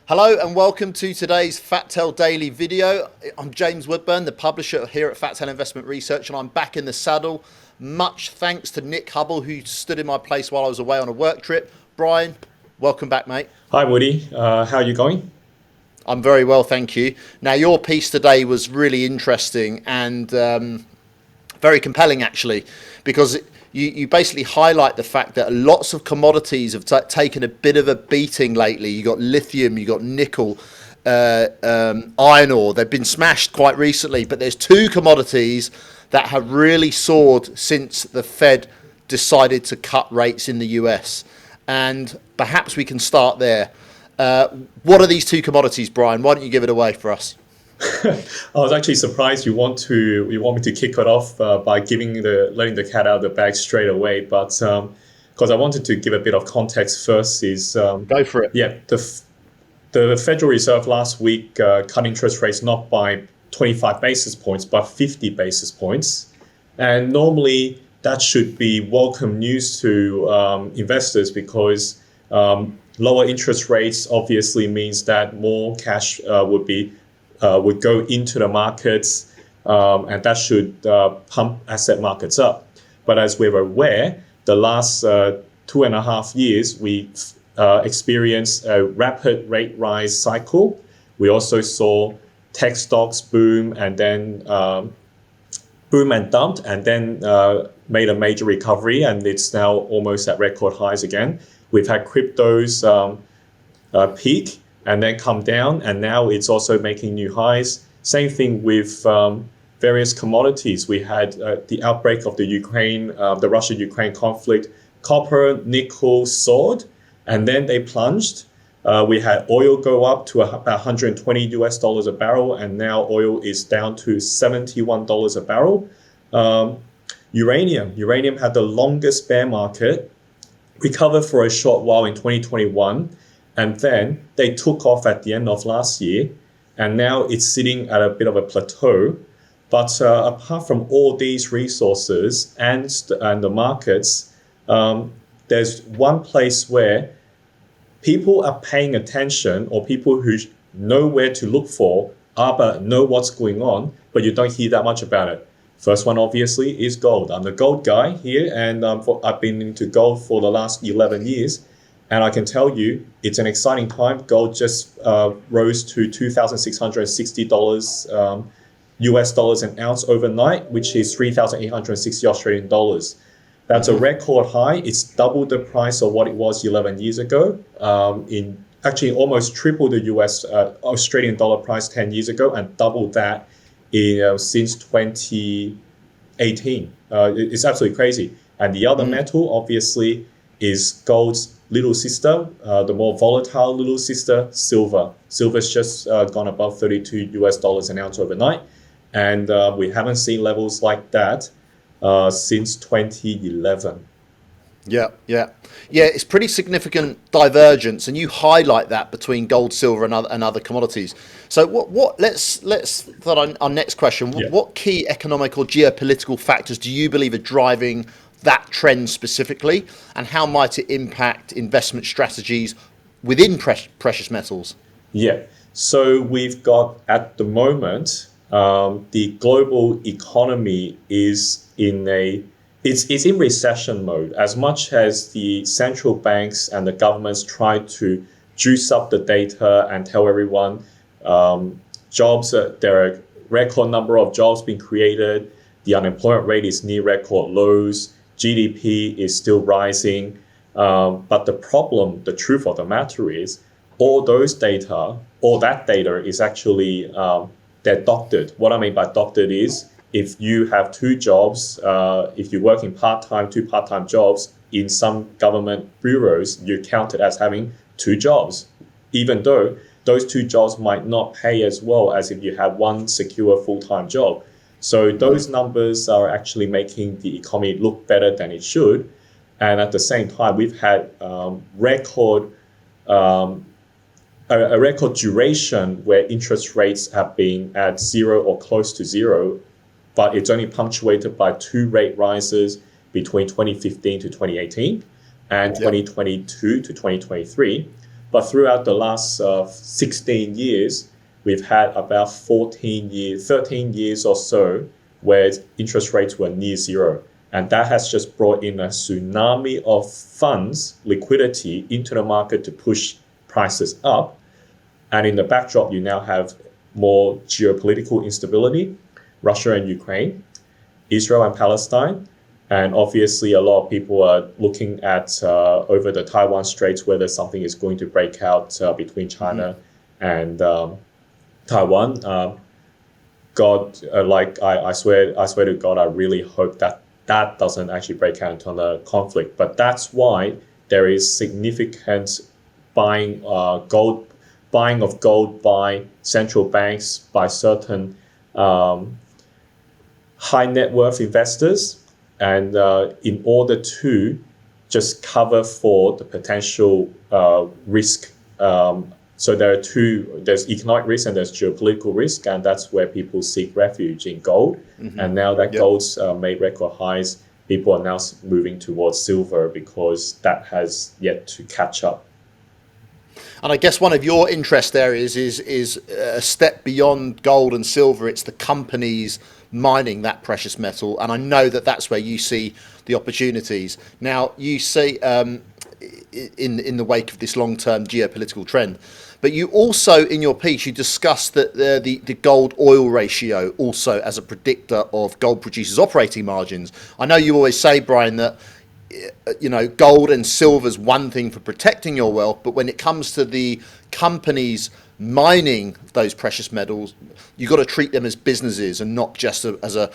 Hello and welcome to today's FatTel Daily video. I'm James Woodburn, the publisher here at FatTel Investment Research, and I'm back in the saddle. Much thanks to Nick Hubble, who stood in my place while I was away on a work trip. Brian, welcome back, mate. Hi, Woody. How are you going? I'm very well, thank you. Now, your piece today was really interesting and very compelling, actually, because you basically highlight the fact that lots of commodities have taken a bit of a beating lately. You got lithium, you got nickel, iron ore. They've been smashed quite recently, but there's two commodities that have really soared since the Fed decided to cut rates in the US. And perhaps we can start there. What are these two commodities, Brian? Why don't you give it away for us? I was actually surprised you want me to kick it off by letting the cat out of the bag straight away, but because I wanted to give a bit of context first is Go for it. yeah the Federal Reserve last week cut interest rates not by 25 basis points but 50 basis points, and normally that should be welcome news to investors because lower interest rates obviously means that more cash would go into the markets, and that should pump asset markets up. But as we're aware, the last 2.5 years, we've experienced a rapid rate rise cycle. We also saw tech stocks boom and then boom and dumped, and then made a major recovery, and it's now almost at record highs again. We've had cryptos peak and then come down, and now it's also making new highs. Same thing with various commodities. We had the outbreak of the Russia-Ukraine conflict. Copper, nickel soared, and then they plunged. We had oil go up to about $120 a barrel, and now oil is down to $71 a barrel. Uranium had the longest bear market, recovered for a short while in 2021, and then they took off at the end of last year, and now it's sitting at a bit of a plateau. But apart from all these resources and the markets, there's one place where people are paying attention, or people who know where to look for, but know what's going on, but you don't hear that much about it. First one, obviously, is gold. I'm the gold guy here, and I've been into gold for the last 11 years. And I can tell you, it's an exciting time. Gold just rose to $2,660 US dollars an ounce overnight, which is 3,860 Australian dollars. That's a record high. It's double the price of what it was 11 years ago. Actually almost triple the US Australian dollar price 10 years ago, and double that since 2018. It's absolutely crazy. And the other metal, obviously, is gold's little sister, the more volatile little sister, silver. Silver's just gone above 32 US dollars an ounce overnight, and we haven't seen levels like that since 2011. Yeah. It's pretty significant divergence, and you highlight that between gold, silver, and other commodities. So, let's start on our next question. Yeah. What key economic or geopolitical factors do you believe are driving that trend specifically, and how might it impact investment strategies within precious metals? Yeah. So we've got, at the moment, the global economy is it's in recession mode. As much as the central banks and the governments try to juice up the data and tell everyone jobs, there are a record number of jobs being created, the unemployment rate is near record lows, GDP is still rising. But the truth of the matter is, all that data is actually, they're doctored. What I mean by doctored is, if you have two jobs, if you're working two part-time jobs in some government bureaus, you're counted as having two jobs, even though those two jobs might not pay as well as if you have one secure full-time job. So those numbers are actually making the economy look better than it should. And at the same time, we've had a record duration where interest rates have been at zero or close to zero, but it's only punctuated by two rate rises between 2015 to 2018 and 2022 to 2023. But throughout the last 16 years, we've had about 13 years or so where interest rates were near zero. And that has just brought in a tsunami of funds, liquidity into the market to push prices up. And in the backdrop, you now have more geopolitical instability, Russia and Ukraine, Israel and Palestine. And obviously, a lot of people are looking at over the Taiwan Straits whether something is going to break out between China and Taiwan. God, I swear to God, I really hope that that doesn't actually break out into a conflict. But that's why there is significant buying of gold by central banks, by certain high net worth investors, and in order to just cover for the potential risk. So there's economic risk and there's geopolitical risk, and that's where people seek refuge in gold. And now that gold's made record highs, people are now moving towards silver because that has yet to catch up. And I guess one of your interest areas is a step beyond gold and silver. It's the companies mining that precious metal, and I know that that's where you see the opportunities. Now, you see in the wake of this long-term geopolitical trend, but you also, in your piece, you discussed that the gold-oil ratio also as a predictor of gold producers' operating margins. I know you always say, Brian, that gold and silver's one thing for protecting your wealth, but when it comes to the companies mining those precious metals, you've got to treat them as businesses and not just because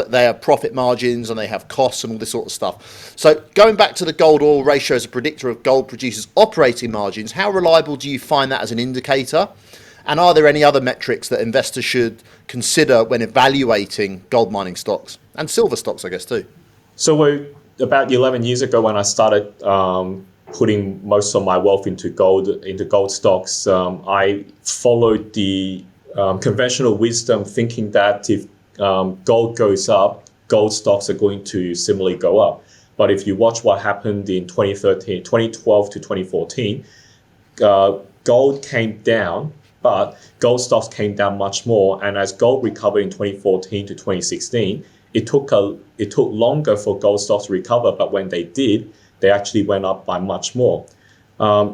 they have profit margins and they have costs and all this sort of stuff. So going back to the gold oil ratio as a predictor of gold producers' operating margins, how reliable do you find that as an indicator? And are there any other metrics that investors should consider when evaluating gold mining stocks and silver stocks, I guess, too? So about 11 years ago, when I started putting most of my wealth into gold stocks, I followed the conventional wisdom, thinking that if gold goes up, gold stocks are going to similarly go up. But if you watch what happened in 2012 to 2014, gold came down, but gold stocks came down much more. And as gold recovered in 2014 to 2016, it took longer for gold stocks to recover, but when they did, they actually went up by much more.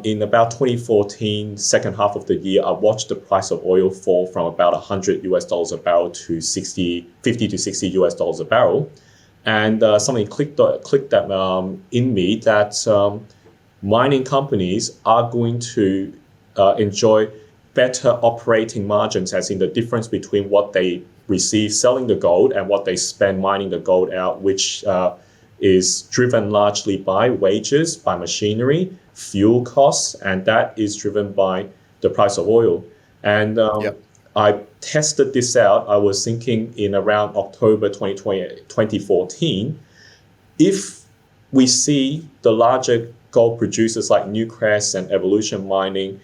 In about 2014, second half of the year, I watched the price of oil fall from about $100 a barrel to 50 to 60 US dollars a barrel. And something clicked in me that mining companies are going to enjoy better operating margins, as in the difference between what they receive selling the gold and what they spend mining the gold out, which is driven largely by wages, by machinery, fuel costs, and that is driven by the price of oil. And I tested this out. I was thinking in around October 2014, if we see the larger gold producers like Newcrest and Evolution Mining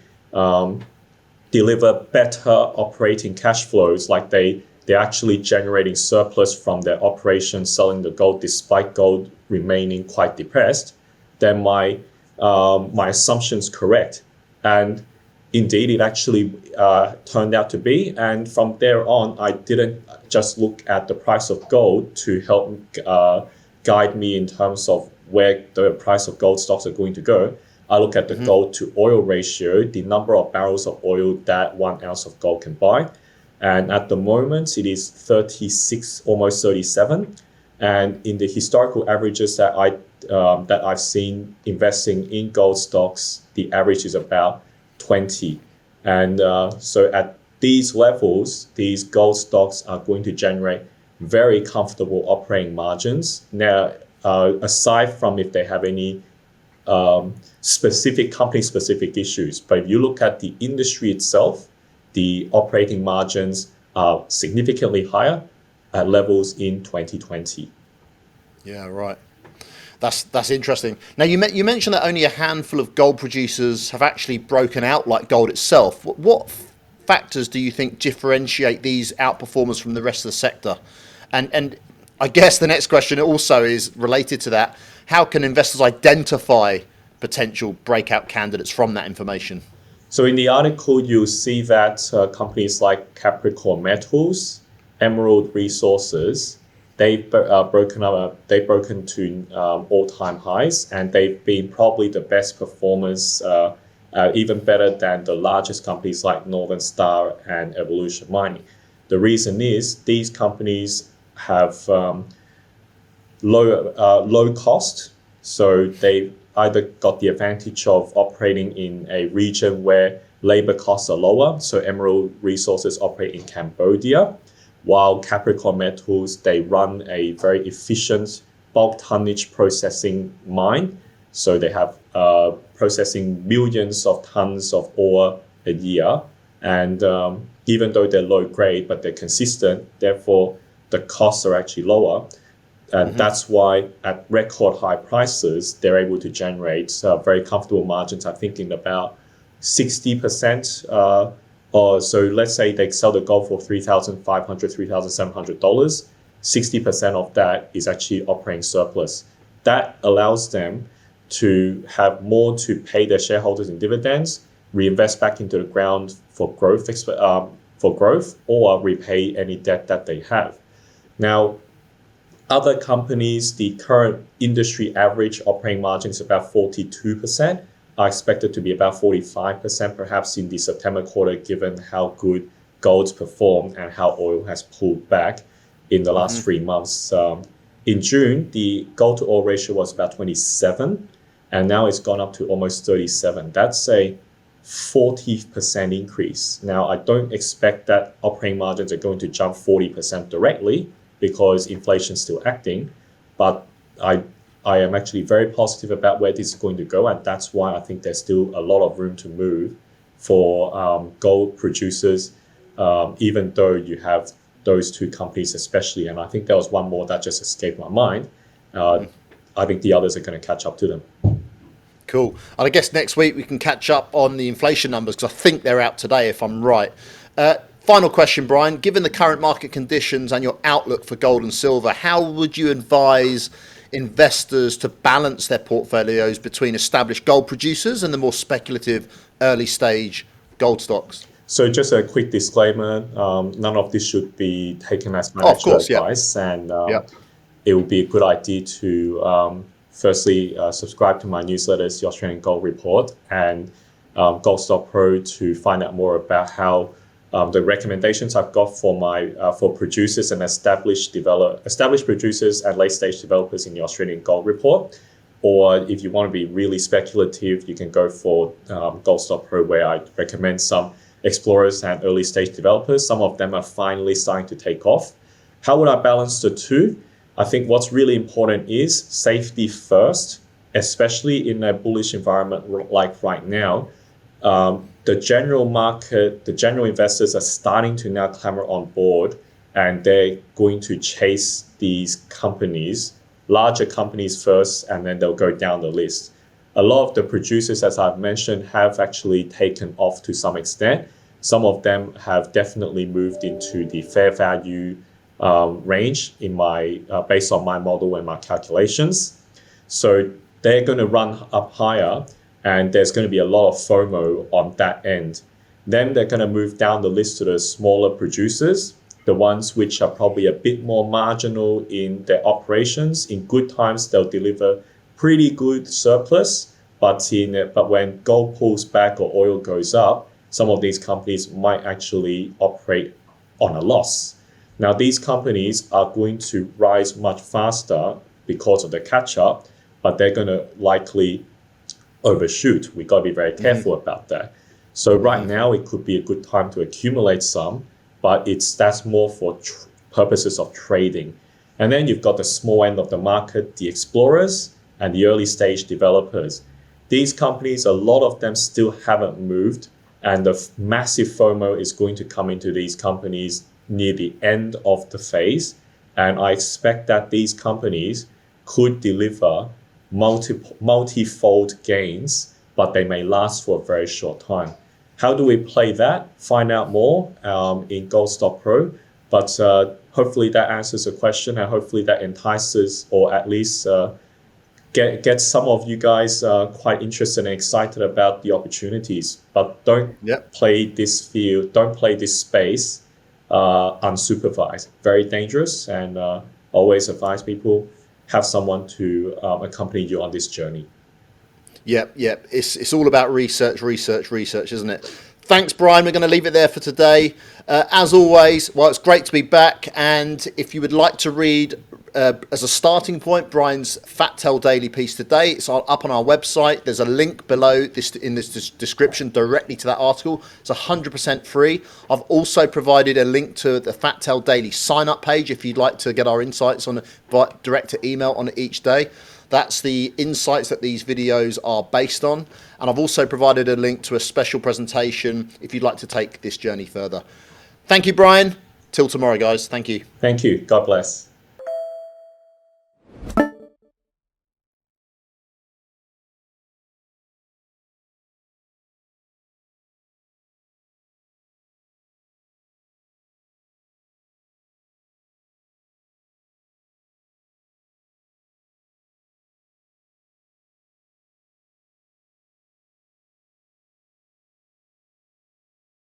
deliver better operating cash flows, like they're actually generating surplus from their operations, selling the gold despite gold remaining quite depressed, then my assumption's correct. And indeed, it actually turned out to be. And from there on, I didn't just look at the price of gold to help guide me in terms of where the price of gold stocks are going to go. I look at the gold to oil ratio, the number of barrels of oil that 1 ounce of gold can buy. And at the moment, it is 36, almost 37. And in the historical averages that I've seen investing in gold stocks, the average is about 20. And so at these levels, these gold stocks are going to generate very comfortable operating margins. Now, aside from if they have any company-specific issues, but if you look at the industry itself, the operating margins are significantly higher at levels in 2020. Yeah, right. That's interesting. Now, you mentioned that only a handful of gold producers have actually broken out like gold itself. What factors do you think differentiate these outperformers from the rest of the sector? And I guess the next question also is related to that. How can investors identify potential breakout candidates from that information? So in the article, you'll see that companies like Capricorn Metals, Emerald Resources, they've broken to all-time highs, and they've been probably the best performers, even better than the largest companies like Northern Star and Evolution Mining. The reason is these companies have low cost, so they either got the advantage of operating in a region where labor costs are lower. So Emerald Resources operate in Cambodia, while Capricorn Metals, they run a very efficient bulk tonnage processing mine. So they have processing millions of tons of ore a year. And even though they're low grade, but they're consistent, therefore the costs are actually lower. And that's why at record high prices, they're able to generate very comfortable margins, I think in about 60%. Or so let's say they sell the gold for $3,500, $3,700. 60% of that is actually operating surplus. That allows them to have more to pay their shareholders in dividends, reinvest back into the ground for growth, or repay any debt that they have. Now, other companies, the current industry average operating margin is about 42%. I expect it to be about 45% perhaps in the September quarter, given how good gold's performed and how oil has pulled back in the last 3 months. In June, the gold to oil ratio was about 27, and now it's gone up to almost 37. That's a 40% increase. Now, I don't expect that operating margins are going to jump 40% directly, because inflation's still acting, but I am actually very positive about where this is going to go, and that's why I think there's still a lot of room to move for gold producers, even though you have those two companies especially, and I think there was one more that just escaped my mind. I think the others are going to catch up to them. Cool. And I guess next week we can catch up on the inflation numbers, because I think they're out today, if I'm right. Final question, Brian. Given the current market conditions and your outlook for gold and silver, how would you advise investors to balance their portfolios between established gold producers and the more speculative early stage gold stocks? So just a quick disclaimer, none of this should be taken as financial advice, and it would be a good idea to firstly subscribe to my newsletters, the Australian Gold Report, and Gold Stock Pro, to find out more about how the recommendations I've got for producers and established producers and late stage developers in the Australian Gold Report. Or if you want to be really speculative, you can go for Gold Stock Pro, where I recommend some explorers and early stage developers. Some of them are finally starting to take off. How would I balance the two? I think what's really important is safety first, especially in a bullish environment like right now. The general market, the general investors are starting to now clamor on board, and they're going to chase these companies, larger companies first, and then they'll go down the list. A lot of the producers, as I've mentioned, have actually taken off to some extent. Some of them have definitely moved into the fair value range based on my model and my calculations. So they're going to run up higher, and there's going to be a lot of FOMO on that end. Then they're going to move down the list to the smaller producers, the ones which are probably a bit more marginal in their operations. In good times, they'll deliver pretty good surplus, but when gold pulls back or oil goes up, some of these companies might actually operate on a loss. Now, these companies are going to rise much faster because of the catch-up, but they're going to likely overshoot. We've got to be very careful about that. So right now, it could be a good time to accumulate some, but that's more for purposes of trading. And then you've got the small end of the market, the explorers and the early stage developers. These companies, a lot of them still haven't moved, and the massive FOMO is going to come into these companies near the end of the phase. And I expect that these companies could deliver multi-fold gains, but they may last for a very short time. How do we play that? Find out more in Gold Stock Pro. But hopefully that answers the question, and hopefully that entices or at least get some of you guys quite interested and excited about the opportunities, but don't Yep. play this field, don't play this space unsupervised. Very dangerous, and always advise people have someone to accompany you on this journey. Yep, yep. It's all about research, isn't it? Thanks, Brian. We're going to leave it there for today. As always, well, it's great to be back. And if you would like to read, as a starting point, Brian's Fat Tail Daily piece today, it's up on our website. There's a link below this in this description directly to that article. It's 100% free. I've also provided a link to the Fat Tail Daily sign-up page if you'd like to get our insights on direct to email on it each day. That's the insights that these videos are based on. And I've also provided a link to a special presentation if you'd like to take this journey further. Thank you, Brian. Till tomorrow, guys. Thank you. Thank you. God bless.